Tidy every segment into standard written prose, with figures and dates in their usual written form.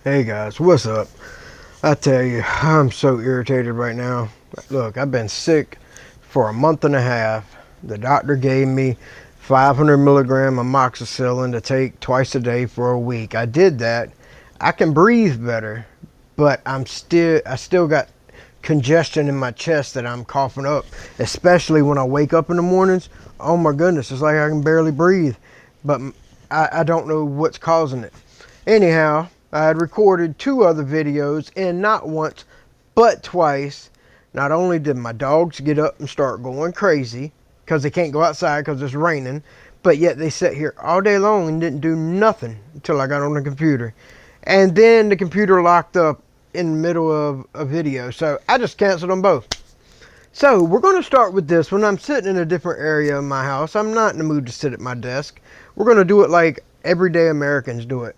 Hey guys, what's up? I tell you, I'm so irritated right now. Look, I've been sick for a month and a half. The doctor gave me 500 milligram amoxicillin to take twice a day for a week. I did that. I can breathe better, but I still got congestion in my chest that I'm coughing up, especially when I wake up in the mornings. Oh my goodness, it's like I can barely breathe, but I don't know what's causing it. Anyhow, I had recorded 2 other videos, and not once but twice, not only did my dogs get up and start going crazy because they can't go outside because it's raining, but yet they sat here all day long and didn't do nothing until I got on the computer. And then the computer locked up in the middle of a video, so I just canceled them both. So we're going to start with this one. I'm sitting in a different area of my house. I'm not in the mood to sit at my desk. We're going to do it like everyday Americans do it,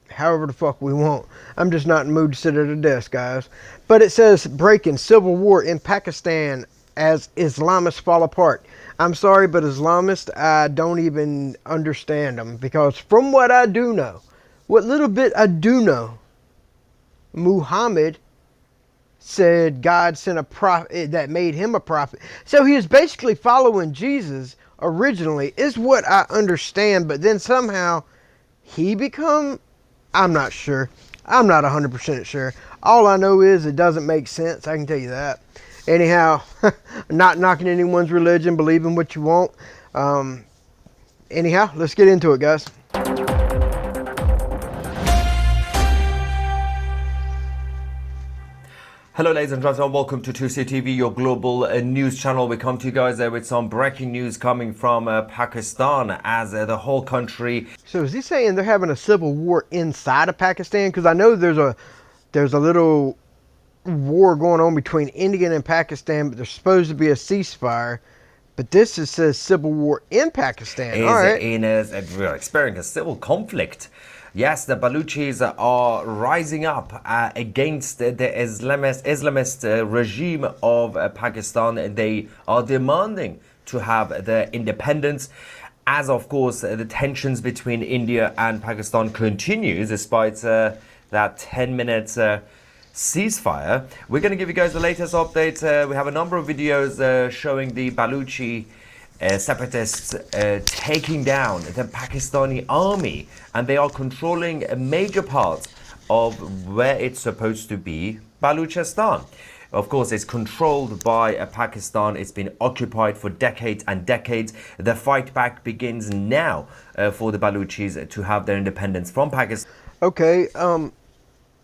however the fuck we want. I'm just not in the mood to sit at a desk, guys. But it says breaking civil war in Pakistan as Islamists fall apart. I'm sorry, but Islamists, I don't even understand them, because from what I do know, what little bit I do know, Muhammad said God sent a prophet that made him a prophet. So he was basically following Jesus originally, is what I understand. But then somehow he become, I'm not sure. I'm not 100% sure. All I know is it doesn't make sense. I can tell you that. Anyhow, not knocking anyone's religion. Believe in what you want. Anyhow, let's get into it, guys. Hello ladies and gentlemen, welcome to 2CTV, your global news channel. We come to you guys with some breaking news coming from Pakistan as the whole country. So is he saying they're having a civil war inside of Pakistan? Because I know there's a little war going on between India and Pakistan, but there's supposed to be a ceasefire. But this says civil war in Pakistan. All right. We're experiencing a civil conflict. Yes, the Baluchis are rising up against the Islamist regime of Pakistan. They are demanding to have their independence, as of course the tensions between India and Pakistan continues despite that 10-minute ceasefire. We're going to give you guys the latest updates. We have a number of videos showing the Baluchi separatists taking down the Pakistani army, and they are controlling a major part of where it's supposed to be, Baluchistan. Of course, it's controlled by Pakistan. It's been occupied for decades and decades. The fight back begins now for the Baluchis to have their independence from Pakistan. Okay.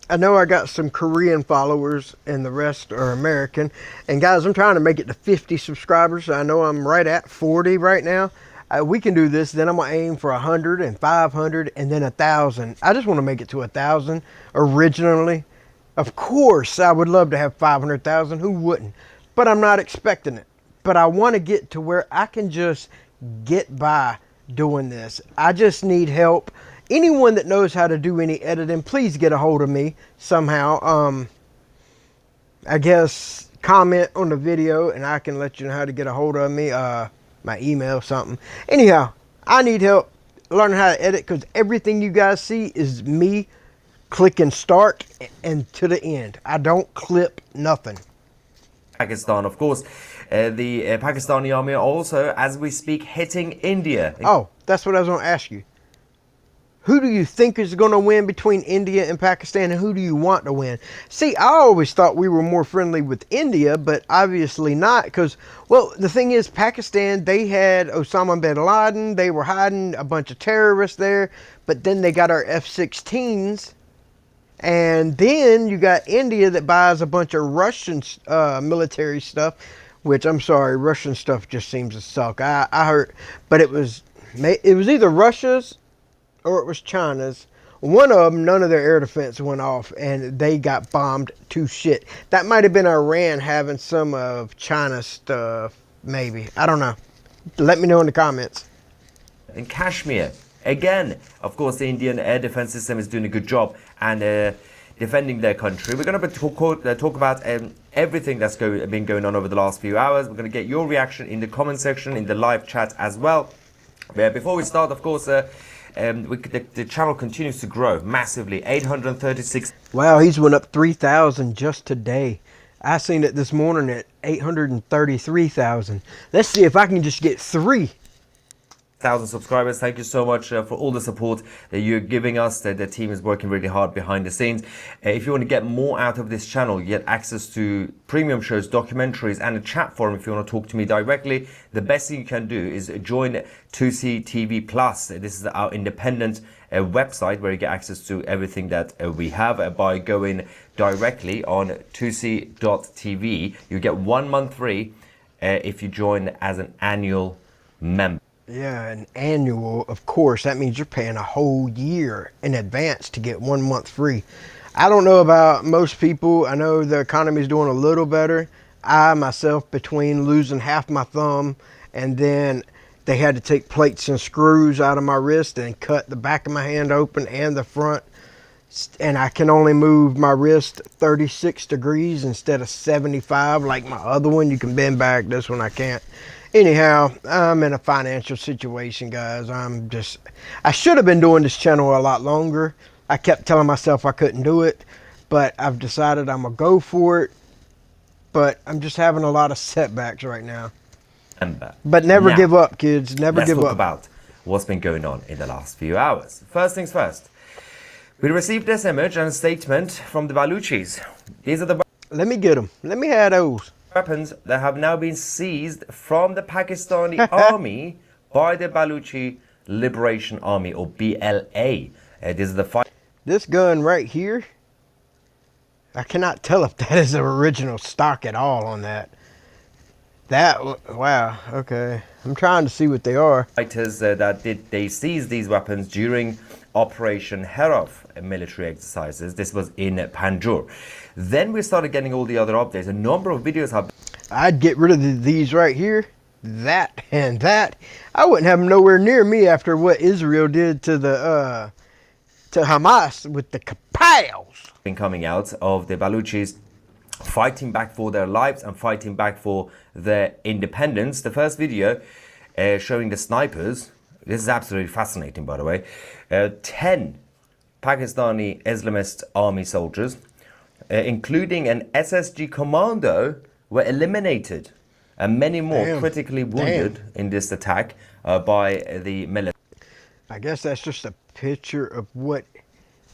I know I got some Korean followers and the rest are American. And guys, I'm trying to make it to 50 subscribers. I know I'm right at 40 right now. We can do this. Then I'm going to aim for 100 and 500 and then 1,000. I just want to make it to 1,000 originally. Of course, I would love to have 500,000. Who wouldn't? But I'm not expecting it. But I want to get to where I can just get by doing this. I just need help. Anyone that knows how to do any editing, please get a hold of me somehow. I guess comment on the video and I can let you know how to get a hold of me. My email, something. Anyhow, I need help learning how to edit, because everything you guys see is me clicking start and to the end. I don't clip nothing. Pakistan, of course. The Pakistani army are also, as we speak, hitting India. Oh, that's what I was going to ask you. Who do you think is going to win between India and Pakistan, and who do you want to win? See, I always thought we were more friendly with India, but obviously not, because, well, the thing is, Pakistan, they had Osama bin Laden. They were hiding a bunch of terrorists there, but then they got our F-16s, and then you got India that buys a bunch of Russian military stuff, which, I'm sorry, Russian stuff just seems to suck. I heard, but it was either Russia's or it was China's. One of them, none of their air defense went off, and they got bombed to shit. That might have been Iran having some of China's stuff, maybe. I don't know. Let me know in the comments. In Kashmir, again, of course, the Indian air defense system is doing a good job and defending their country. We're going to talk about everything that's been going on over the last few hours. We're going to get your reaction in the comment section, in the live chat as well. Before we start, of course, the channel continues to grow massively. 836. Wow, he's went up 3,000 just today. I seen it this morning at 833,000. Let's see if I can just get 1,000 subscribers. Thank you so much for all the support that you're giving us. The team is working really hard behind the scenes. If you want to get more out of this channel, you get access to premium shows, documentaries, and a chat forum if you want to talk to me directly. The best thing you can do is join 2C TV Plus. This is our independent website where you get access to everything that we have by going directly on 2c.tv. You get 1 month free if you join as an annual member. Yeah, an annual, of course. That means you're paying a whole year in advance to get 1 month free. I don't know about most people. I know the economy's doing a little better. I, myself, between losing half my thumb and then they had to take plates and screws out of my wrist and cut the back of my hand open and the front. And I can only move my wrist 36 degrees instead of 75 like my other one. You can bend back. This one I can't. Anyhow, I'm in a financial situation, guys. I should have been doing this channel a lot longer. I kept telling myself I couldn't do it, but I've decided I'm going to go for it. But I'm just having a lot of setbacks right now. But never give up, kids. Never give up. Let's talk about what's been going on in the last few hours. First things first. We received this image and a statement from the Baluchis. These are the... Let me get them. Let me have those. Weapons that have now been seized from the Pakistani army by the Baluchi Liberation Army, or BLA. This is the fight. This gun right here, I cannot tell if that is the original stock at all on that. Wow, okay. I'm trying to see what they are. Fighters they seized these weapons during Operation Herov military exercises. This was in Panjur. Then we started getting all the other updates. A number of videos have... I'd get rid of these right here, that and that. I wouldn't have them nowhere near me after what Israel did to the to Hamas with the kapows. Been coming out of the Baluchis fighting back for their lives and fighting back for their independence. The first video showing the snipers. This is absolutely fascinating, by the way. 10 Pakistani Islamist army soldiers, including an SSG commando, were eliminated, and many more critically wounded in this attack by the military. I guess that's just a picture of what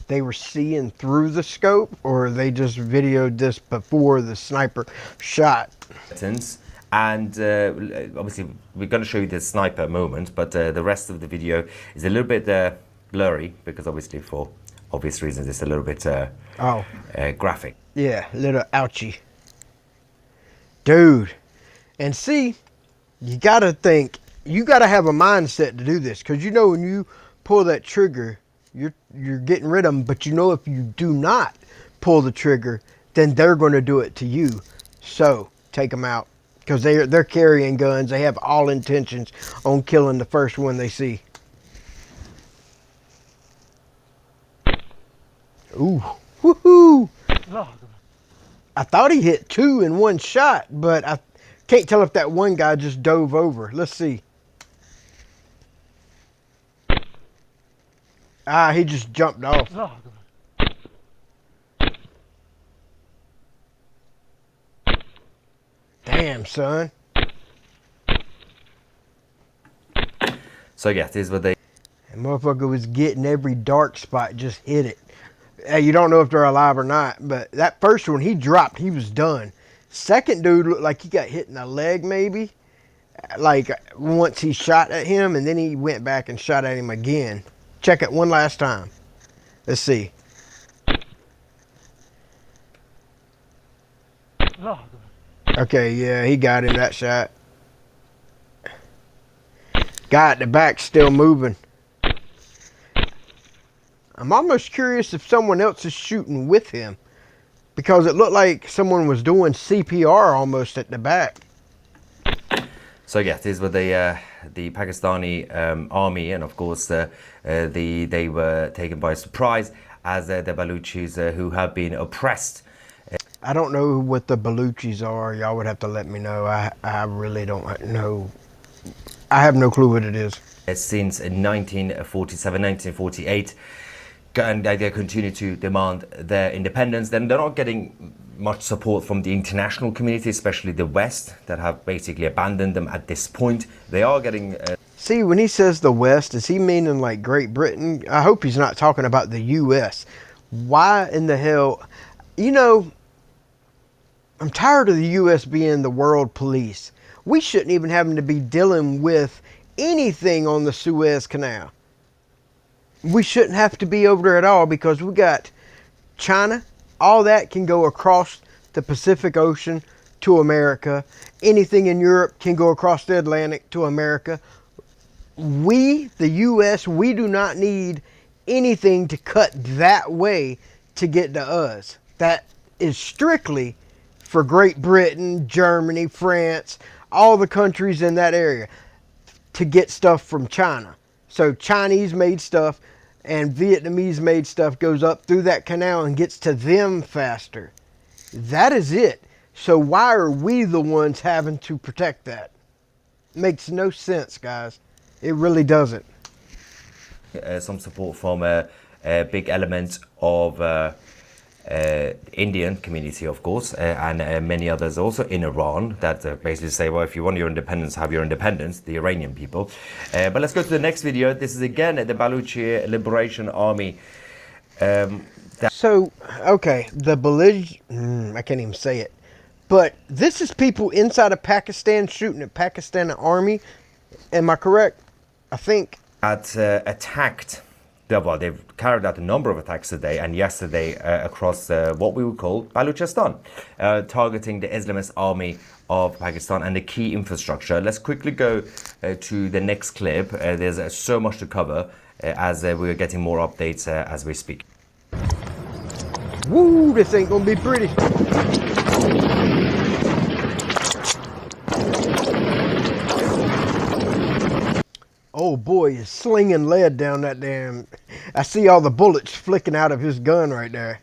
they were seeing through the scope, or they just videoed this before the sniper shot. And obviously we're going to show you the sniper moment, but the rest of the video is a little bit blurry because obviously for obvious reasons it's a little bit graphic. Yeah, a little ouchy. Dude, and see, you gotta think, you gotta have a mindset to do this, because you know when you pull that trigger, you're getting rid of them, but you know if you do not pull the trigger, then they're going to do it to you. So take them out, because they're carrying guns. They have all intentions on killing the first one they see. Ooh, woohoo! I thought he hit 2 in one shot, but I can't tell if that one guy just dove over. Let's see. Ah, he just jumped off. Damn, son. So yeah, this is what they... That motherfucker was getting every dark spot, just hit it. You don't know if they're alive or not, but that first one, he dropped, he was done. Second dude looked like he got hit in the leg maybe. Like once he shot at him, and then he went back and shot at him again. Check it one last time. Let's see. Okay, yeah, he got him that shot. God, the back's still moving. I'm almost curious if someone else is shooting with him, because it looked like someone was doing CPR almost at the back. So yeah, these were the Pakistani army, and of course they were taken by surprise as the Baluchis who have been oppressed. I don't know what the Baluchis are. Y'all would have to let me know. I really don't know. I have no clue what it is. since 1947, 1948, and they continue to demand their independence. Then they're not getting much support from the international community, especially the West, that have basically abandoned them at this point. They are getting... See, when he says the West, is he meaning like Great Britain? I hope he's not talking about the U.S. Why in the hell? You know, I'm tired of the U.S. being the world police. We shouldn't even have to be dealing with anything on the Suez Canal. We shouldn't have to be over there at all because we got China. All that can go across the Pacific Ocean to America. Anything in Europe can go across the Atlantic to America. We, the U.S., we do not need anything to cut that way to get to us. That is strictly for Great Britain, Germany, France, all the countries in that area to get stuff from China. So Chinese made stuff and Vietnamese made stuff goes up through that canal and gets to them faster. That is it. So why are we the ones having to protect that? Makes no sense, guys. It really doesn't. some support from a big element of Indian community, of course, and many others also in Iran that basically say, well, if you want your independence, have your independence, the Iranian people. But let's go to the next video. This is again the Baluchi Liberation Army. So, okay, the I can't even say it. But this is people inside of Pakistan shooting at Pakistan army. Am I correct? I think. Attacked. Well, they've carried out a number of attacks today and yesterday across what we would call Balochistan, targeting the Islamist army of Pakistan and the key infrastructure. Let's quickly go to the next clip. There's so much to cover as we're getting more updates as we speak. Woo, this ain't gonna be pretty. Oh boy is slinging lead down that damn... I see all the bullets flicking out of his gun right there.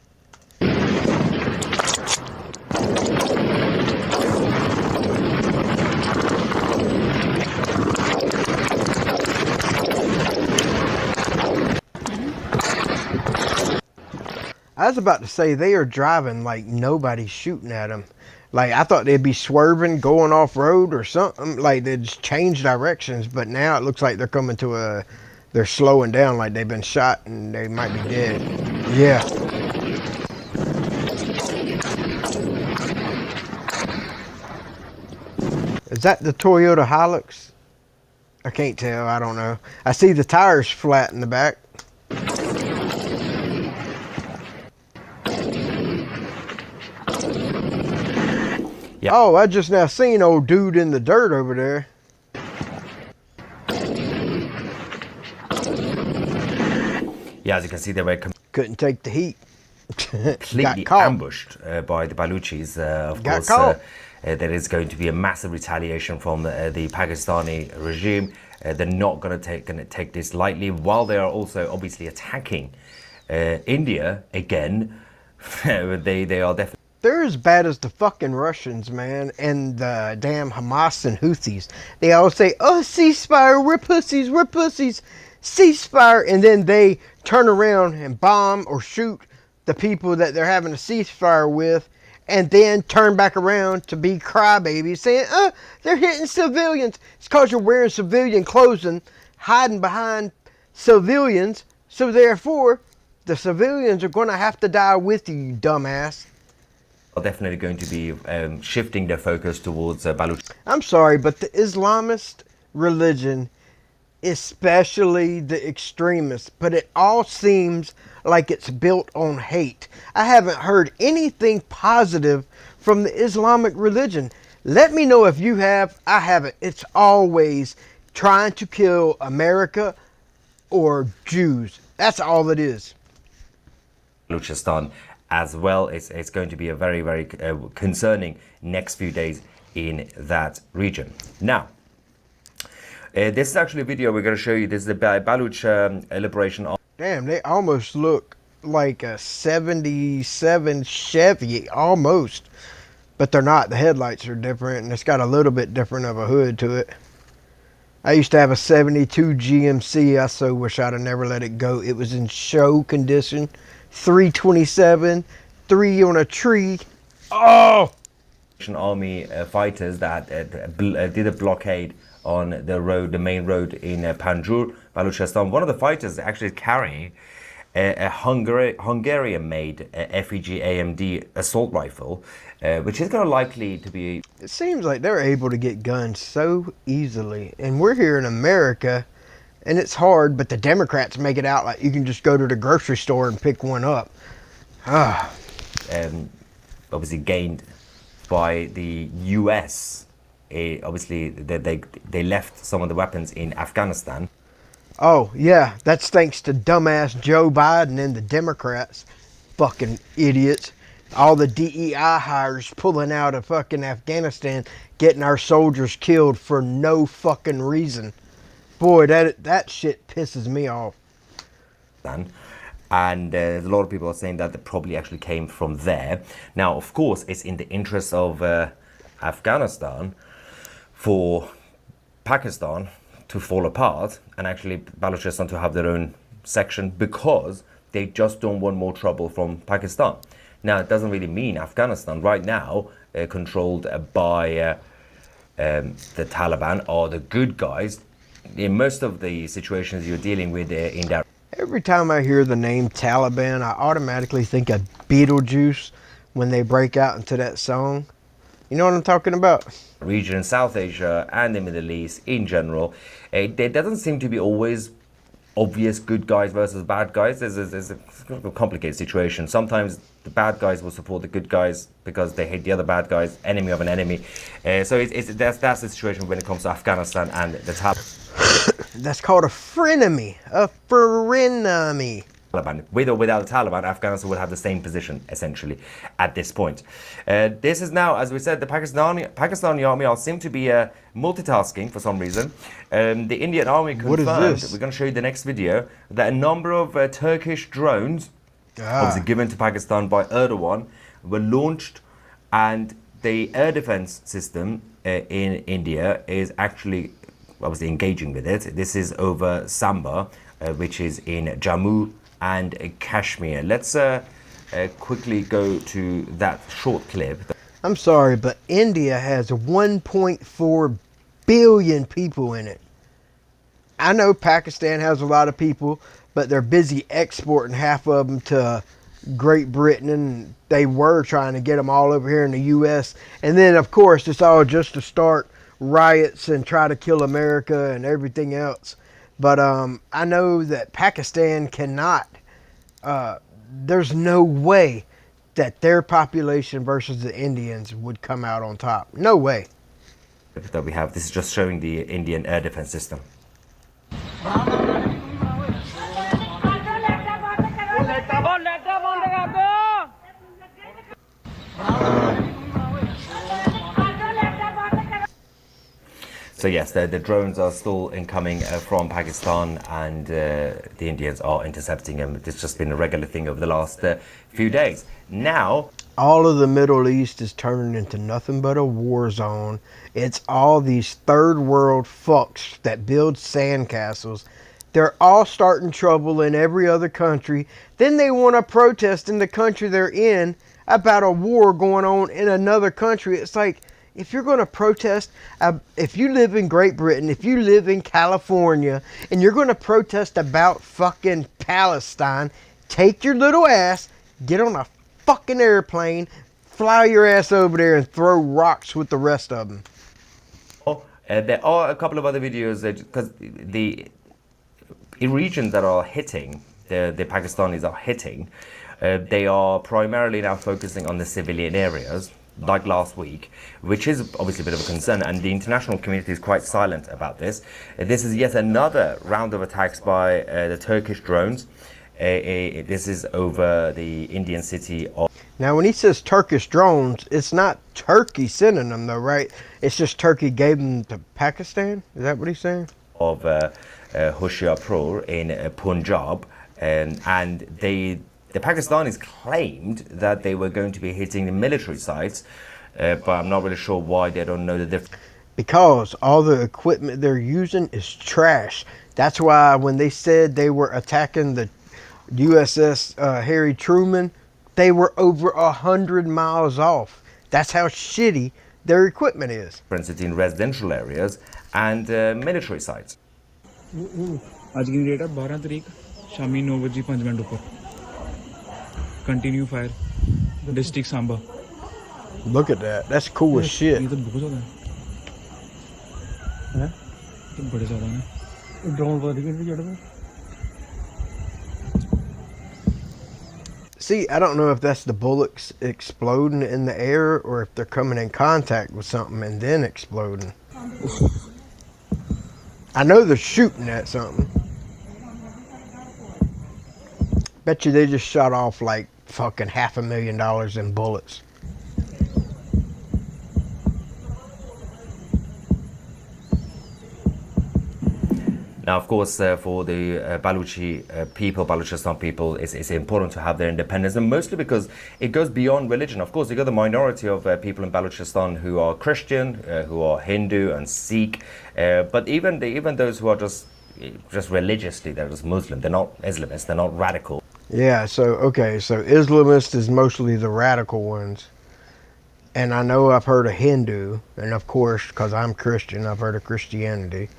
I was about to say they are driving like nobody's shooting at them. Like, I thought they'd be swerving, going off road or something. Like, they'd just change directions. But now it looks like they're coming to a... They're slowing down like they've been shot and they might be dead. Yeah. Is that the Toyota Hilux? I can't tell. I don't know. I see the tires flat in the back. Yeah. Oh, I just now seen old dude in the dirt over there. Yeah, as you can see, they were Couldn't take the heat. completely ambushed by the Baluchis. Of course, there is going to be a massive retaliation from the Pakistani regime. They're not going to take this lightly, while they are also obviously attacking India again. They are definitely... They're as bad as the fucking Russians, man, and the damn Hamas and Houthis. They all say, oh, ceasefire, we're pussies, ceasefire, and then they turn around and bomb or shoot the people that they're having a ceasefire with, and then turn back around to be crybabies, saying, they're hitting civilians. It's because you're wearing civilian clothing, hiding behind civilians, so therefore, the civilians are going to have to die with you, you dumbass. Are definitely going to be shifting their focus towards Baluch. I'm sorry, but the Islamist religion, especially the extremists, but it all seems like it's built on hate. I haven't heard anything positive from the Islamic religion. Let me know if you have. I haven't. It's always trying to kill America or Jews. That's all it is. Balochistan as well. It's going to be a very, very concerning next few days in that region. Now, this is actually a video we're going to show you. This is the Baluch Liberation Army. Damn, they almost look like a 77 Chevy, almost. But they're not. The headlights are different, and it's got a little bit different of a hood to it. I used to have a 72 GMC. I so wish I'd have never let it go. It was in show condition. 327, three on a tree. Oh! Army fighters that did a blockade on the road, the main road in Panjshir, Balochistan. One of the fighters actually carrying a Hungarian-made FEG AMD assault rifle, which is going to likely to be. It seems like they're able to get guns so easily. And we're here in America, and it's hard, but the Democrats make it out like you can just go to the grocery store and pick one up. Ah. Obviously gained by the US. Obviously, they left some of the weapons in Afghanistan. Oh, yeah, that's thanks to dumbass Joe Biden and the Democrats. Fucking idiots. All the DEI hires pulling out of fucking Afghanistan, getting our soldiers killed for no fucking reason. Boy, that shit pisses me off. And a lot of people are saying that they probably actually came from there. Now, of course, it's in the interest of Afghanistan for Pakistan to fall apart and actually Balochistan to have their own section, because they just don't want more trouble from Pakistan. Now, it doesn't really mean Afghanistan right now, controlled by the Taliban, are the good guys. In most of the situations you're dealing with in that. Every time I hear the name Taliban, I automatically think of Beetlejuice when they break out into that song. You know what I'm talking about? Region in South Asia and the Middle East in general, there doesn't seem to be always obvious good guys versus bad guys. There's a complicated situation. Sometimes the bad guys will support the good guys because they hate the other bad guys, enemy of an enemy. So that's the situation when it comes to Afghanistan and the Taliban. That's called a frenemy. A frenemy. With or without the Taliban, Afghanistan will have the same position, essentially, at this point. This is now, as we said, the Pakistani army seem to be multitasking for some reason. The Indian army confirmed, what is this? We're going to show you the next video, that a number of Turkish drones, obviously given to Pakistan by Erdogan, were launched, and the air defense system in India is actually obviously engaging with it. This is over Samba, which is in Jammu and Kashmir. Let's quickly go to that short clip. I'm sorry, but India has 1.4 billion people in it. I know Pakistan has a lot of people, but they're busy exporting half of them to Great Britain, and they were trying to get them all over here in the U.S. And then, of course, it's all just to start riots and try to kill America and everything else. But I know that Pakistan cannot, there's no way that their population versus the Indians would come out on top. No way. That we have. This is just showing the Indian air defense system. So yes, the drones are still incoming from Pakistan, and the Indians are intercepting them. It's just been a regular thing over the last few days. Now, all of the Middle East is turning into nothing but a war zone. It's all these third world fucks that build sandcastles. They're all starting trouble in every other country. Then they want to protest in the country they're in about a war going on in another country. It's like, if you're going to protest, if you live in Great Britain, if you live in California, and you're going to protest about fucking Palestine, take your little ass, get on a fucking airplane, fly your ass over there and throw rocks with the rest of them. There are a couple of other videos because the regions that are hitting, the Pakistanis are hitting, they are primarily now focusing on the civilian areas, like last week, which is obviously a bit of a concern, and the international community is quite silent about this. This is yet another round of attacks by the Turkish drones. This is over the Indian city of... Now, when he says Turkish drones, it's not Turkey sending them, though, right? It's just Turkey gave them to Pakistan? Is that what he's saying? Of Hoshiarpur in Punjab, and the Pakistanis claimed that they were going to be hitting the military sites, but I'm not really sure why. They don't know the difference. because all the equipment they're using is trash. That's why when they said they were attacking the USS Harry Truman, they were over 100 miles off. That's how shitty their equipment is. In residential areas and military sites. आज की date है 12 तारीख शामी 9 बजे 5 minute ऊपर continue fire district Samba Look at that. That's cool as shit. ये तो बहुत ज़्यादा है तो बड़े ज़्यादा हैं ड्रोन पर दिखे जड़ में See, I don't know if that's the bullets exploding in the air or if they're coming in contact with something and then exploding. I know they're shooting at something. Bet you they just shot off like fucking $500,000 in bullets. Now, of course, for the Balochistan people, it's important to have their independence, and mostly because it goes beyond religion. Of course, you got the minority of people in Balochistan who are Christian, who are Hindu and Sikh, but even those who are just religiously, they're just Muslim. They're not Islamists. They're not radical. Yeah, so Islamist is mostly the radical ones. And I know I've heard of Hindu, and of course, because I'm Christian, I've heard of Christianity.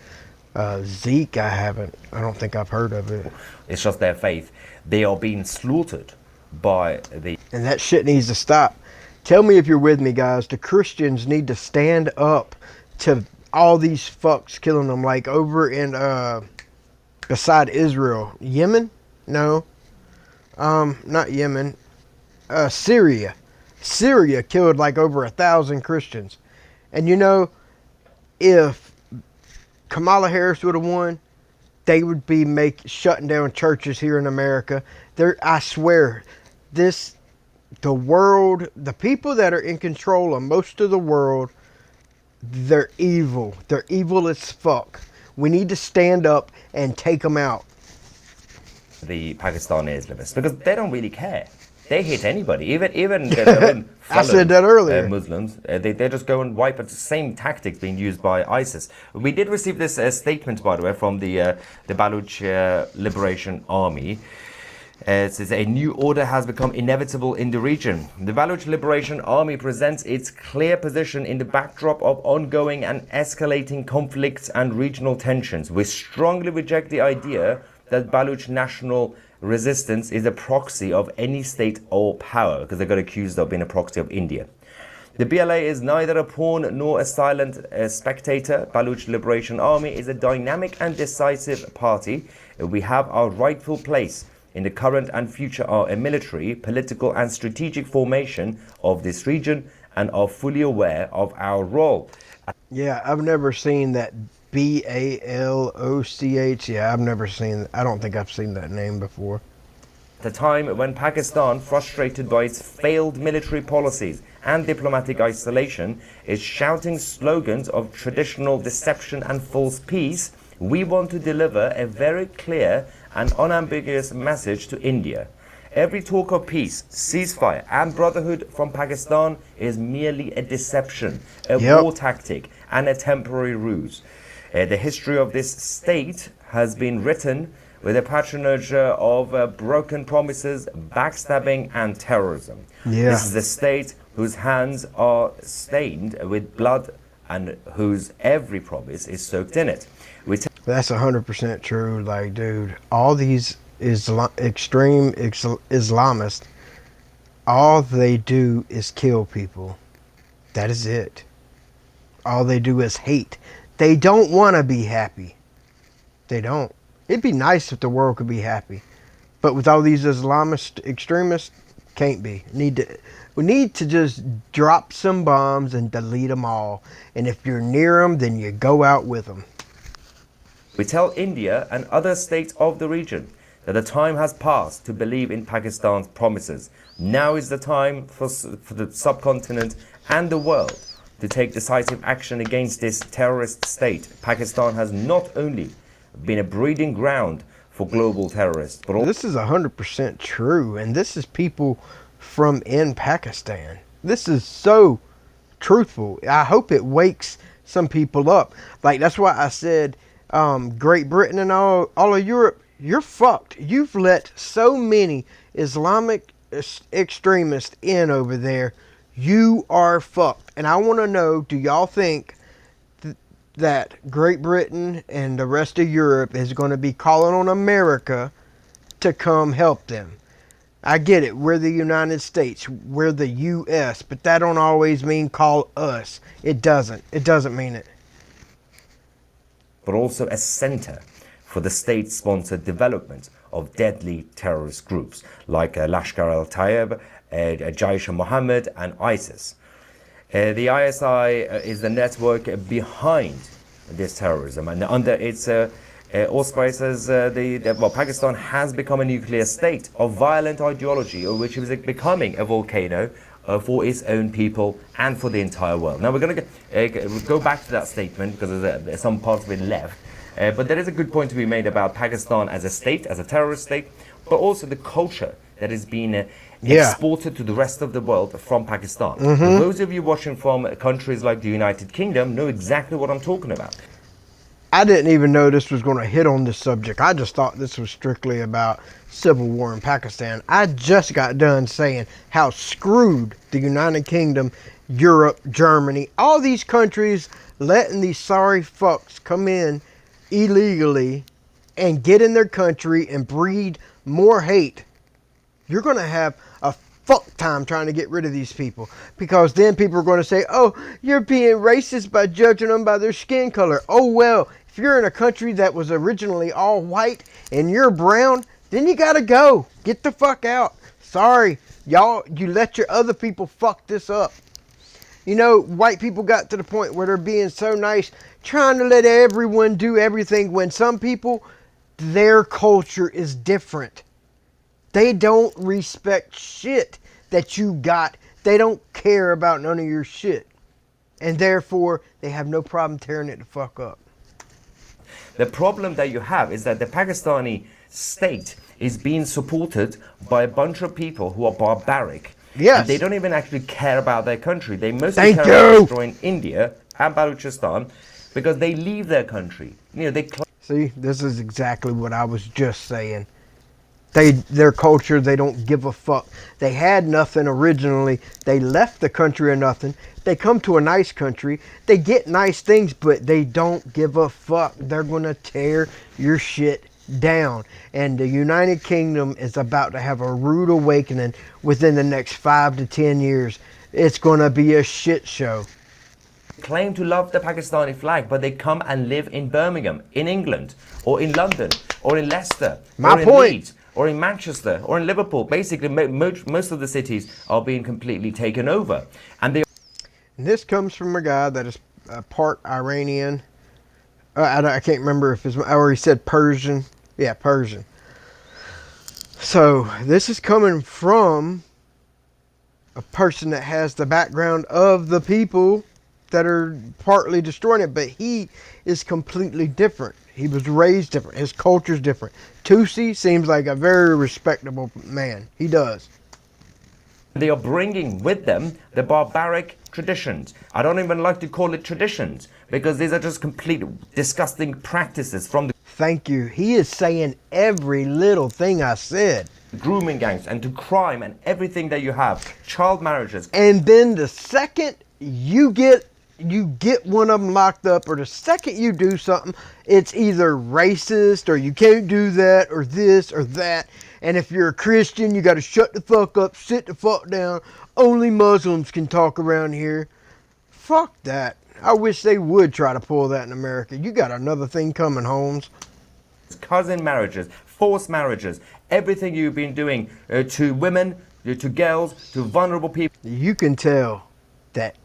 Zeke, I don't think I've heard of it. It's just their faith. They are being slaughtered by the... And that shit needs to stop. Tell me if you're with me, guys. The Christians need to stand up to all these fucks killing them. Like over in, beside Israel. Yemen? No. Not Yemen. Syria. Syria killed like over 1,000 Christians. And you know, if Kamala Harris would have won, they would be shutting down churches here in America. I swear, the world, the people that are in control of most of the world, they're evil. They're evil as fuck. We need to stand up and take them out. The Pakistani Islamists, because they don't really care. They hit anybody, even their own I said that earlier. Muslims. They just go and wipe out the same tactics being used by ISIS. We did receive this statement, by the way, from the Baloch Liberation Army. It says a new order has become inevitable in the region. The Baloch Liberation Army presents its clear position in the backdrop of ongoing and escalating conflicts and regional tensions. We strongly reject the idea that Baloch national resistance is a proxy of any state or power, because they got accused of being a proxy of India. The BLA is neither a pawn nor a silent spectator. Baloch Liberation Army is a dynamic and decisive party. We have our rightful place in the current and future military, political and strategic formation of this region and are fully aware of our role. Yeah, I've never seen that Baloch. Yeah, I don't think I've seen that name before. At a time when Pakistan, frustrated by its failed military policies and diplomatic isolation, is shouting slogans of traditional deception and false peace, we want to deliver a very clear and unambiguous message to India. Every talk of peace, ceasefire and brotherhood from Pakistan is merely a deception, a war tactic and a temporary ruse. The history of this state has been written with the patronage of broken promises, backstabbing and terrorism. Yeah. This is the state whose hands are stained with blood and whose every promise is soaked in it. That's 100% true. Like, dude, all these extreme Islamists, all they do is kill people. That is it. All they do is hate. They don't want to be happy. They don't. It'd be nice if the world could be happy. But with all these Islamist extremists, can't be. We need to just drop some bombs and delete them all. And if you're near them, then you go out with them. We tell India and other states of the region that the time has passed to believe in Pakistan's promises. Now is the time for the subcontinent and the world to take decisive action against this terrorist state. Pakistan has not only been a breeding ground for global terrorists, but also... This is 100% true, and this is people from in Pakistan. This is so truthful. I hope it wakes some people up. Like, that's why I said Great Britain and all of Europe, you're fucked. You've let so many Islamic extremists in over there. You are fucked. And I want to know, do y'all think that Great Britain and the rest of Europe is going to be calling on America to come help them? I get it. We're the United States. We're the U.S. But that don't always mean call us. It doesn't. It doesn't mean it. But also a center for the state-sponsored development of deadly terrorist groups like Lashkar al-Taiba, Jaish-e-Mohammed and ISIS. The ISI is the network behind this terrorism, and under its auspices, Pakistan has become a nuclear state of violent ideology, which is becoming a volcano for its own people and for the entire world. Now we're going to go back to that statement because there's some parts of it left, but there is a good point to be made about Pakistan as a state, as a terrorist state, but also the culture that is being exported to the rest of the world from Pakistan. Those of you watching from countries like the United Kingdom know exactly what I'm talking about. I didn't even know this was going to hit on this subject. I just thought this was strictly about civil war in Pakistan. I just got done saying how screwed the United Kingdom, Europe, Germany, all these countries letting these sorry fucks come in illegally and get in their country and breed more hate. You're going to have a fuck time trying to get rid of these people, because then people are going to say, oh, you're being racist by judging them by their skin color. Oh, well, if you're in a country that was originally all white and you're brown, then you got to go. Get the fuck out. Sorry, y'all, you let your other people fuck this up. You know, white people got to the point where they're being so nice, trying to let everyone do everything, when some people, their culture is different. They don't respect shit that you got. They don't care about none of your shit. And therefore, they have no problem tearing it the fuck up. The problem that you have is that the Pakistani state is being supported by a bunch of people who are barbaric. Yes. And they don't even actually care about their country. They mostly care about destroying India and Balochistan because they leave their country. You know, See, this is exactly what I was just saying. Their culture, they don't give a fuck. They had nothing originally. They left the country or nothing. They come to a nice country. They get nice things, but they don't give a fuck. They're going to tear your shit down. And the United Kingdom is about to have a rude awakening within the next 5 to 10 years. It's going to be a shit show. claim to love the Pakistani flag, but they come and live in Birmingham, in England, or in London, or in Leicester, or in Leeds, or in Manchester, or in Liverpool. Basically, most of the cities are being completely taken over. And this comes from a guy that is part Iranian. I can't remember if it's, or he said Persian. Yeah, Persian. So this is coming from a person that has the background of the people that are partly destroying it, but he is completely different. He was raised different. His culture is different. Tusi seems like a very respectable man. He does. They are bringing with them the barbaric traditions. I don't even like to call it traditions, because these are just complete disgusting practices from the... Thank you. He is saying every little thing I said. Grooming gangs and to crime and everything that you have. Child marriages. And then the second you get one of them locked up, or the second you do something, it's either racist or you can't do that or this or that. And if you're a Christian, you got to shut the fuck up, sit the fuck down. Only Muslims can talk around here. Fuck that. I wish they would try to pull that in America. You got another thing coming, Holmes. Cousin marriages, forced marriages, everything you've been doing to women, to girls, to vulnerable people. You can tell that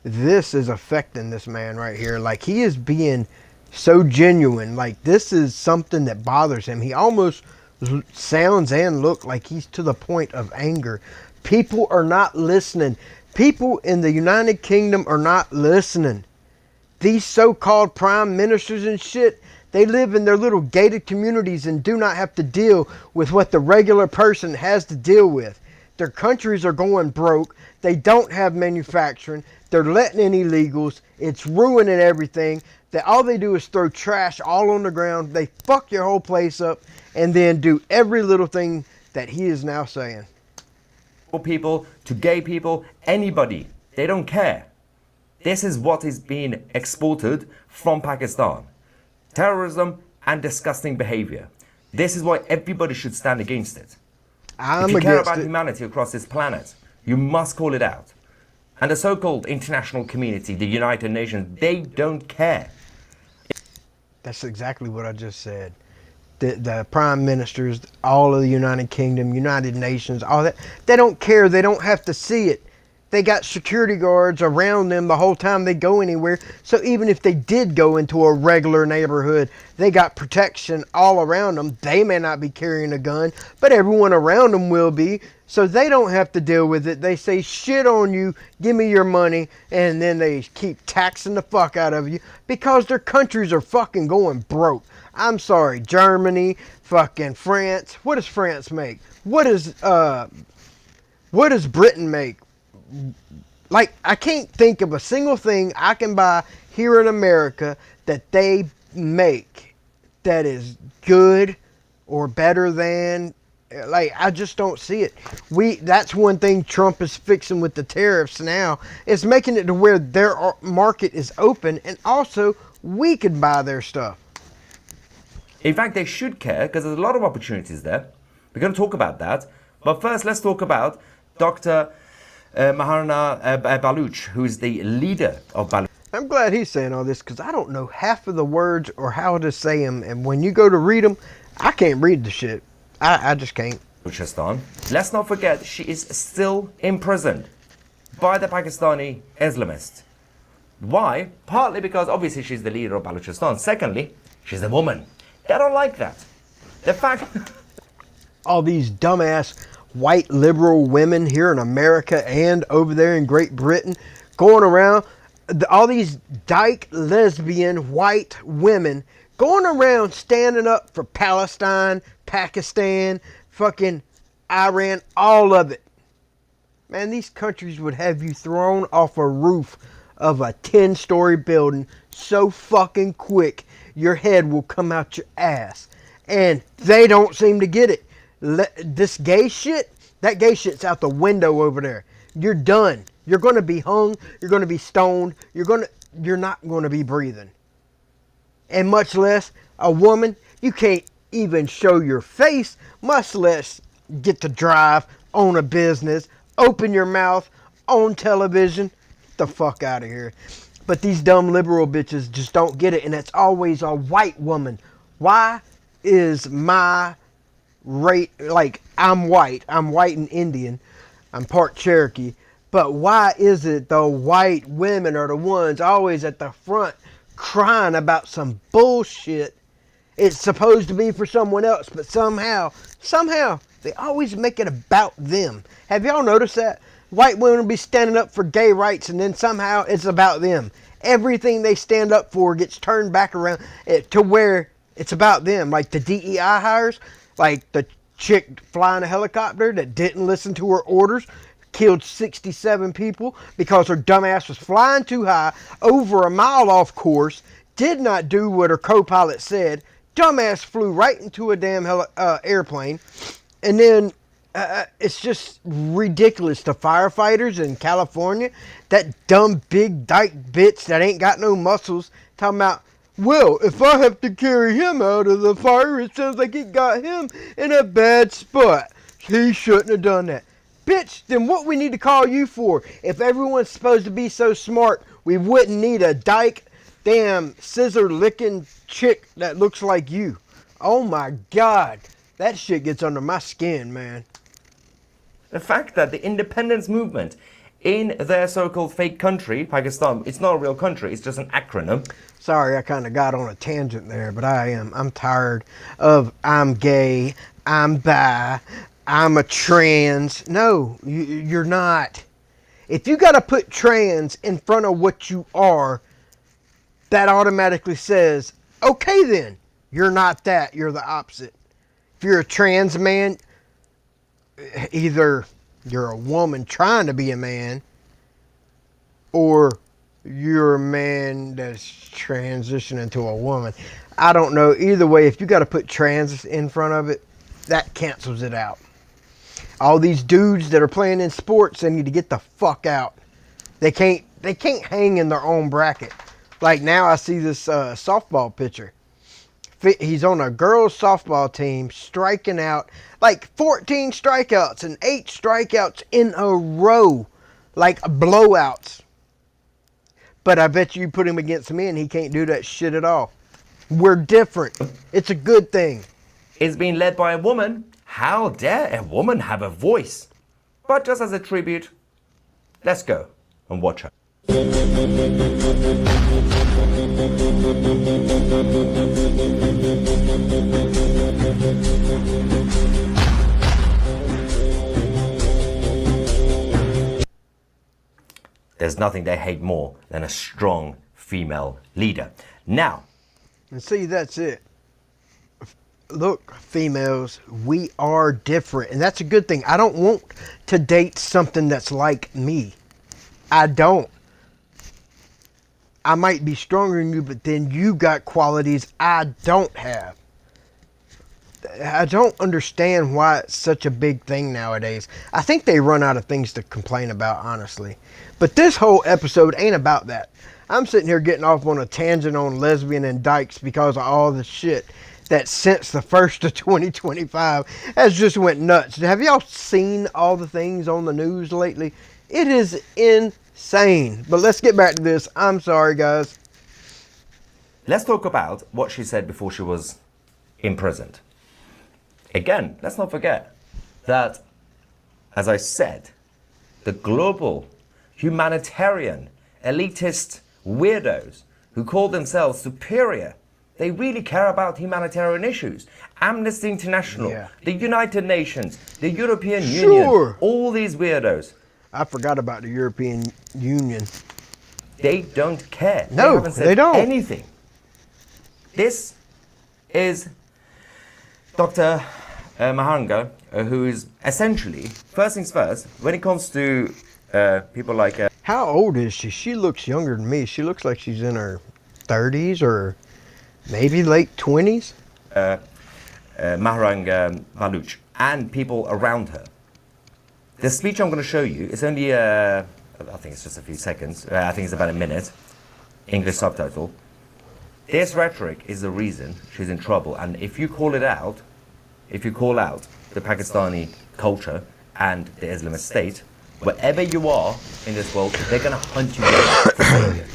this is affecting this man right here. Like, he is being so genuine. Like, this is something that bothers him. He almost sounds and looks like he's to the point of anger. People are not listening. People in the United Kingdom are not listening. These so-called prime ministers and shit, they live in their little gated communities and do not have to deal with what the regular person has to deal with. Their countries are going broke. They don't have manufacturing. They're letting in illegals. It's ruining everything. All they do is throw trash all on the ground. They fuck your whole place up and then do every little thing that he is now saying. People, to gay people, anybody. They don't care. This is what is being exported from Pakistan. Terrorism and disgusting behavior. This is why everybody should stand against it. If you care about humanity across this planet, you must call it out. And the so-called international community, the United Nations, they don't care. That's exactly what I just said. The prime ministers, all of the United Kingdom, United Nations, all that, they don't care. They don't have to see it. They got security guards around them the whole time they go anywhere. So even if they did go into a regular neighborhood, they got protection all around them. They may not be carrying a gun, but everyone around them will be. So they don't have to deal with it. They say, shit on you, give me your money, and then they keep taxing the fuck out of you because their countries are fucking going broke. I'm sorry, Germany, fucking France. What does France make? What does Britain make? Like, I can't think of a single thing I can buy here in America that they make that is good or better than. Like, I just don't see it. That's one thing Trump is fixing with the tariffs now. It's making it to where their market is open and also we can buy their stuff. In fact, they should care because there's a lot of opportunities there. We're going to talk about that. But first, let's talk about Dr. Maharana Baloch, who's the leader of Baloch. I'm glad he's saying all this because I don't know half of the words or how to say them. And when you go to read them, I can't read the shit. I just can't. Balochistan. Let's not forget, she is still imprisoned by the Pakistani Islamists. Why? Partly because obviously she's the leader of Balochistan. Secondly, she's a woman. They don't like that. The fact... all these dumbass white liberal women here in America and over there in Great Britain going around, all these dyke lesbian white women going around standing up for Palestine, Pakistan, fucking Iran, all of it. Man, these countries would have you thrown off a roof of a 10-story building so fucking quick your head will come out your ass. And they don't seem to get it. This gay shit, that gay shit's out the window over there. You're done. You're going to be hung. You're going to be stoned. You're not going to be breathing. And much less a woman, you can't even show your face, much less get to drive, own a business, open your mouth on television. Get the fuck out of here. But these dumb liberal bitches just don't get it. And it's always a white woman. Why is my rate, like, I'm white and Indian, I'm part Cherokee, but why is it the white women are the ones always at the front crying about some bullshit? It's supposed to be for someone else, but somehow they always make it about them. Have y'all noticed that? White women will be standing up for gay rights and then somehow it's about them. Everything they stand up for gets turned back around to where it's about them. Like the DEI hires, like the chick flying a helicopter that didn't listen to her orders, killed 67 people because her dumbass was flying too high, over a mile off course, did not do what her co-pilot said. Dumbass flew right into a damn airplane. And then it's just ridiculous. The firefighters in California, that dumb big dyke bitch that ain't got no muscles, talking about, well, if I have to carry him out of the fire, it sounds like it got him in a bad spot. He shouldn't have done that. Bitch, then what we need to call you for? If everyone's supposed to be so smart, we wouldn't need a dyke, damn scissor-licking chick that looks like you. Oh my God. That shit gets under my skin, man. The fact that the independence movement in their so-called fake country, Pakistan, it's not a real country, it's just an acronym. Sorry, I kind of got on a tangent there, but I'm tired of I'm gay, I'm bi, I'm a trans. No, you're not. If you got to put trans in front of what you are, that automatically says, okay then, you're not that, you're the opposite. If you're a trans man, either You're a woman trying to be a man, or you're a man that's transitioning to a woman. I don't know. Either way, if you got to put trans in front of it, that cancels it out. All these dudes that are playing in sports, they need to get the fuck out. They can't hang in their own bracket. Like now I see this softball pitcher. He's on a girls softball team striking out like 14 strikeouts and 8 strikeouts in a row. Like blowouts. But I bet you put him against men, he can't do that shit at all. We're different. It's a good thing. Is being led by a woman. How dare a woman have a voice? But just as a tribute, let's go and watch her. There's nothing they hate more than a strong female leader. Now, and see, that's it. Look, females, we are different, and that's a good thing. I don't want to date something that's like me. I don't. I might be stronger than you, but then you got qualities I don't have. I don't understand why it's such a big thing nowadays. I think they run out of things to complain about, honestly. But this whole episode ain't about that. I'm sitting here getting off on a tangent on lesbian and dykes because of all the shit that since the 1st of 2025 has just went nuts. Have y'all seen all the things on the news lately? It is insane. But let's get back to this. I'm sorry, guys. Let's talk about what she said before she was imprisoned. Again, let's not forget that, as I said, the global humanitarian elitist weirdos who call themselves superior, they really care about humanitarian issues. Amnesty International, the United Nations, the European Union, all these weirdos. I forgot about the European Union. They don't care. No, they haven't said they don't. anything. This is Dr. Mahanga, who is essentially, first things first, when it comes to people like... How old is she? She looks younger than me. She looks like she's in her 30s or maybe late 20s. Mahrang Baluch and people around her. The speech I'm going to show you is only, I think it's just a few seconds. I think it's about a minute. English subtitle. This rhetoric is the reason she's in trouble. And if you call it out, if you call out the Pakistani culture and the Islamist state, wherever you are in this world, they're going to hunt you down for saying it.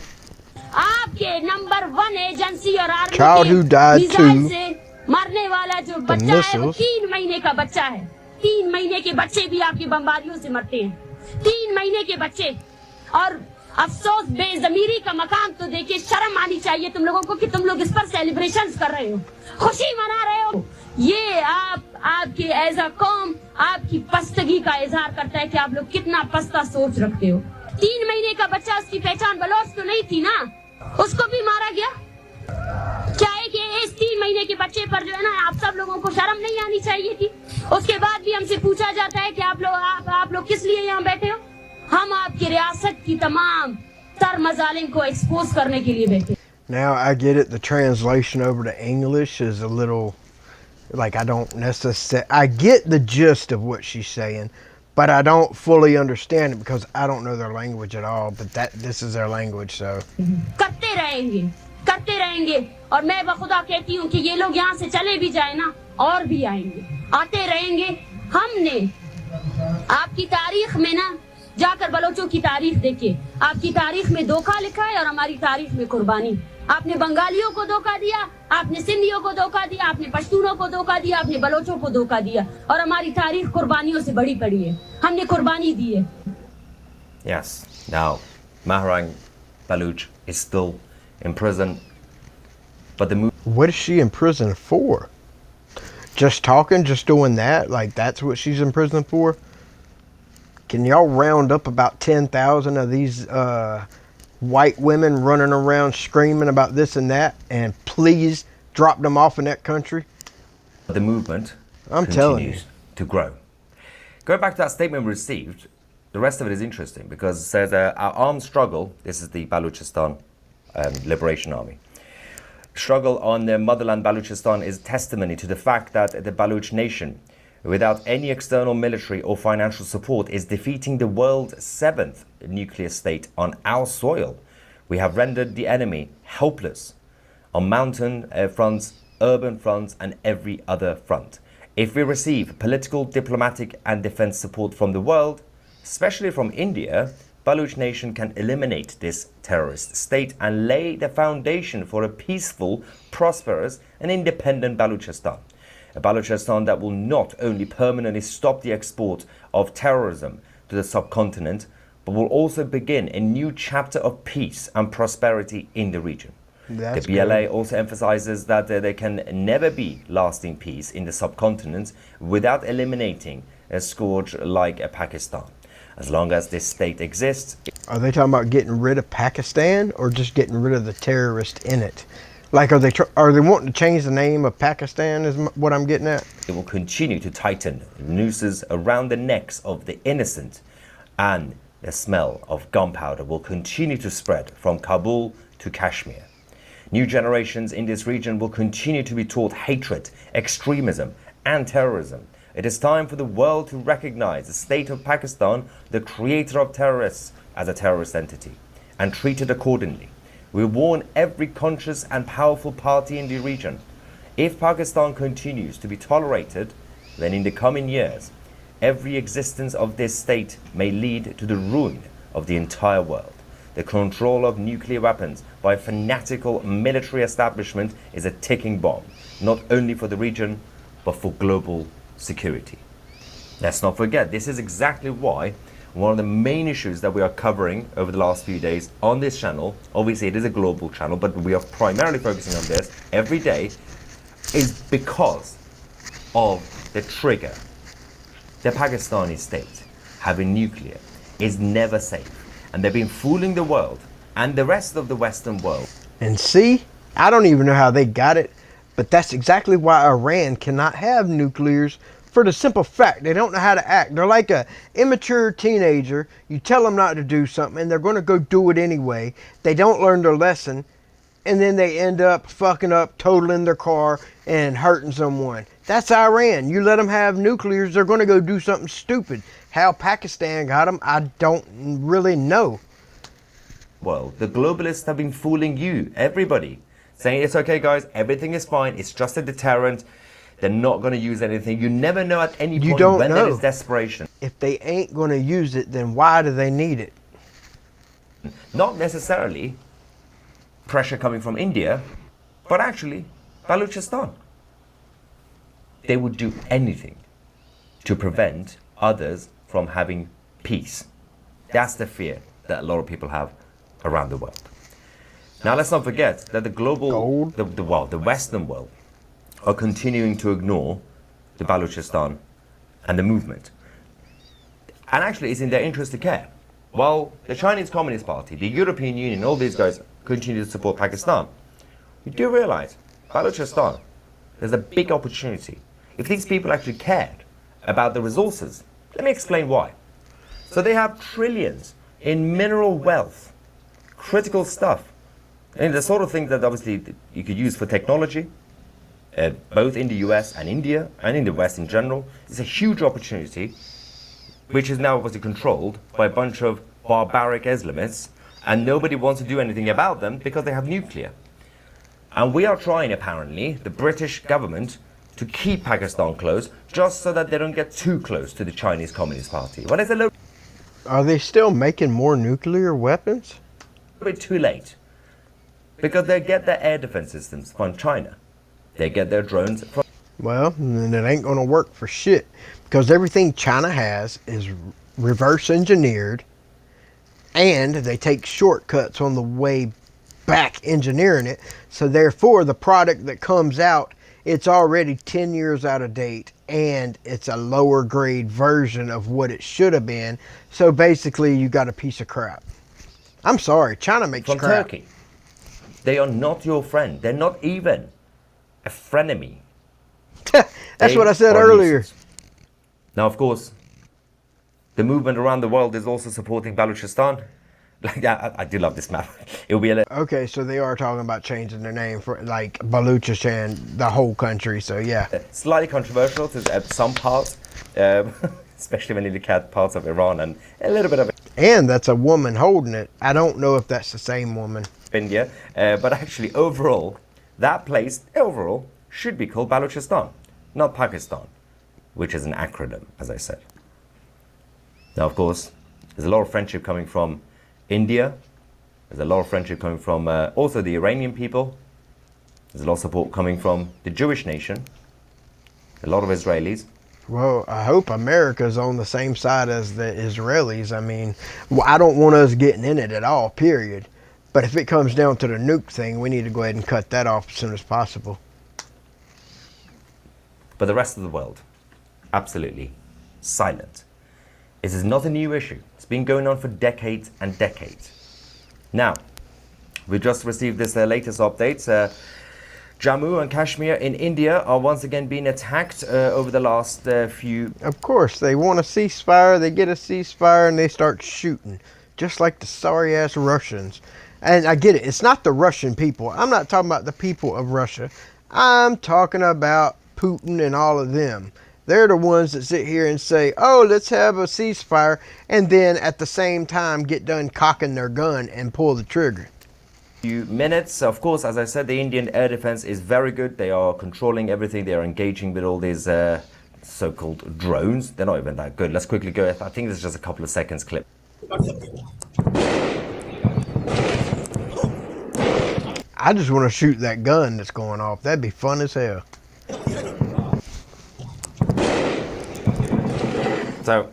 Child who died too. The missiles. 3 महीने का बच्चा है 3 महीने के बच्चे भी आपकी बमबारियों से मरते हैं 3 महीने के बच्चे और अफसोस बेज़मीरी का मकाम तो देखिए शर्म आनी चाहिए तुम लोगों को कि तुम लोग इस पर सेलिब्रेशंस कर रहे हो खुशी मना रहे हो ये आपके एज अ कौम आपकी पस्तगी का इजहार करता है कि आप लोग कितना पस्ता सोच रखते हो 3 महीने का बच्चा उसकी पहचान बलोच तो नहीं थी ना उसको भी मारा गया क्या है कि इस 3 महीने के बच्चे पर जो है ना आप सब लोगों को शर्म नहीं आनी चाहिए थी उसके बाद भी हमसे पूछा जाता है कि आप लोग किस लिए यहाँ बैठे हो हम आपकी रियासत की तमाम तर मजालिम को एक्सपोज करने के लिए बैठे Now I get it, the translation over to English is a little like I don't necessarily I get the gist of what she's saying, but I don't fully understand it because I don't know their language at all, but this is their language, so करते रहेंगे और मैं बखुदा कहती हूँ कि ये लोग यहाँ से चले भी जाए ना और भी आएंगे आते रहेंगे हमने आपकी तारीख में ना जाकर बलोचों की तारीख देखिए आपकी तारीख में धोखा लिखा है और हमारी तारीख में कुर्बानी आपने बंगालियों को धोखा दिया आपने सिंधियों को धोखा दिया आपने पश्तूनों को धोखा दिया आपने बलोचों को धोखा दिया और हमारी तारीख कुर्बानियों से बड़ी पड़ी है हमने कुर्बानी दी है Yes. Now, Mahrang Baluch is still in prison, but what is she in prison for? Just talking, just doing that? Like that's what she's in prison for? Can y'all round up about 10,000 of these white women running around screaming about this and that and please drop them off in that country? the movement I'm telling you continues to grow. Going back to that statement we received, the rest of it is interesting because it says our armed struggle, this is the Balochistan Liberation Army, struggle on the motherland Balochistan is testimony to the fact that the Baloch nation, without any external military or financial support, is defeating the world's 7th nuclear state on our soil. We have rendered the enemy helpless on mountain fronts, urban fronts, and every other front. If we receive political, diplomatic, and defense support from the world, especially from India, Baloch nation can eliminate this terrorist state and lay the foundation for a peaceful, prosperous, and independent Balochistan. A Balochistan that will not only permanently stop the export of terrorism to the subcontinent, but will also begin a new chapter of peace and prosperity in the region. That's the BLA good. also emphasizes that there can never be lasting peace in the subcontinent without eliminating a scourge like Pakistan. As long as this state exists. Are they talking about getting rid of Pakistan or just getting rid of the terrorist in it? Like, are they wanting to change the name of Pakistan is what I'm getting at? It will continue to tighten nooses around the necks of the innocent, and the smell of gunpowder will continue to spread from Kabul to Kashmir. New generations in this region will continue to be taught hatred, extremism, and terrorism. It is time for the world to recognize the state of Pakistan, the creator of terrorists, as a terrorist entity, and treat it accordingly. We warn every conscious and powerful party in the region. If Pakistan continues to be tolerated, then in the coming years, every existence of this state may lead to the ruin of the entire world. The control of nuclear weapons by a fanatical military establishment is a ticking bomb, not only for the region, but for global security. Let's not forget, this is exactly why one of the main issues that we are covering over the last few days on this channel, obviously it is a global channel, but we are primarily focusing on this every day, is because of the trigger. The Pakistani state having nuclear is never safe, and they've been fooling the world and the rest of the Western world. And see, I don't even know how they got it, but that's exactly why Iran cannot have nuclears, for the simple fact they don't know how to act. They're like a immature teenager. You tell them not to do something and they're going to go do it anyway. They don't learn their lesson, and then they end up fucking up, totaling their car and hurting someone. That's Iran. You let them have nuclears, they're going to go do something stupid. How Pakistan got them, I don't really know. Well, the globalists have been fooling you, everybody, saying it's okay guys, everything is fine, it's just a deterrent, they're not going to use anything. You never know at any point when there is desperation. If they ain't going to use it, then why do they need it? Not necessarily pressure coming from India, but actually Balochistan. They would do anything to prevent others from having peace. That's the fear that a lot of people have around the world. Now let's not forget that the global, the Western world are continuing to ignore the Balochistan and the movement. And actually it's in their interest to care. While the Chinese Communist Party, the European Union, all these guys continue to support Pakistan, you do realize Balochistan, there's a big opportunity. If these people actually cared about the resources, let me explain why. So they have trillions in mineral wealth, critical stuff, and the sort of thing that obviously you could use for technology, both in the US and India, and in the West in general. It's a huge opportunity, which is now obviously controlled by a bunch of barbaric Islamists, and nobody wants to do anything about them because they have nuclear. And we are trying, apparently, the British government, to keep Pakistan close, just so that they don't get too close to the Chinese Communist Party. Well, it's a little Are they still making more nuclear weapons? bit too late, because they get their air defense systems from China. They get their drones from... Well, then it ain't going to work for shit, because everything China has is reverse engineered, and they take shortcuts on the way back engineering it. So therefore, the product that comes out, it's already 10 years out of date, and it's a lower grade version of what it should have been. So basically, you got a piece of crap. I'm sorry, China makes from crap. Turkey. They are not your friend. They're not even a frenemy. That's what I said are earlier. nuisance. Now, of course, the movement around the world is also supporting Balochistan. Like, I do love this map. It'll be a little Okay, so they are talking about changing their name for like Baluchistan, the whole country. So yeah. slightly controversial at some parts, especially when you look at parts of Iran and a little bit of And that's a woman holding it. I don't know if that's the same woman. India, but actually overall, that place overall should be called Balochistan, not Pakistan, which is an acronym, as I said. Now, of course, there's a lot of friendship coming from India. There's a lot of friendship coming from also the Iranian people. There's a lot of support coming from the Jewish nation. A lot of Israelis. Well, I hope America's on the same side as the Israelis. I mean, well, I don't want us getting in it at all, period. But if it comes down to the nuke thing, we need to go ahead and cut that off as soon as possible. But the rest of the world, absolutely silent. This is not a new issue. It's been going on for decades and decades. Now, we just received this latest update. Jammu and Kashmir in India are once again being attacked over the last few... Of course, they want a ceasefire, they get a ceasefire, and they start shooting. Just like the sorry-ass Russians. And I get it, it's not the Russian people. I'm not talking about the people of Russia. I'm talking about Putin and all of them. They're the ones that sit here and say, oh, let's have a ceasefire, and then at the same time get done cocking their gun and pull the trigger. Few minutes. Of course, as I said, the Indian air defense is very good. They are controlling everything. They are engaging with all these so-called drones. They're not even that good. Let's quickly go. I think this is just a couple of seconds clip. I just want to shoot that gun that's going off. That'd be fun as hell. So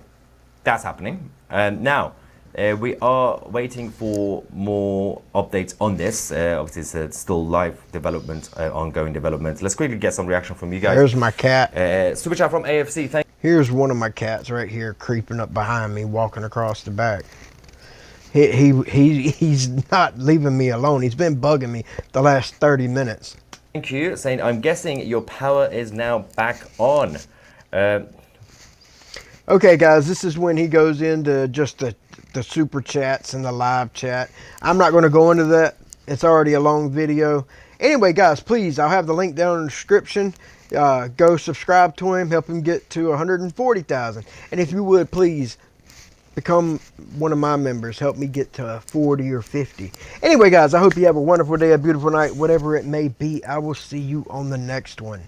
that's happening. And now we are waiting for more updates on this. Obviously, it's still live development, ongoing development. Let's quickly get some reaction from you guys. There's my cat. Super chat from AFC. Thank Here's one of my cats right here creeping up behind me, walking across the back. He's not leaving me alone. He's been bugging me the last 30 minutes. Thank you. Saying, I'm guessing your power is now back on. Okay, guys, this is when he goes into just the super chats and the live chat. I'm not going to go into that. It's already a long video. Anyway, guys, please, I'll have the link down in the description. Go subscribe to him. Help him get to 140,000. And if you would, please become one of my members. Help me get to 40 or 50. Anyway, guys, I hope you have a wonderful day, a beautiful night, whatever it may be. I will see you on the next one.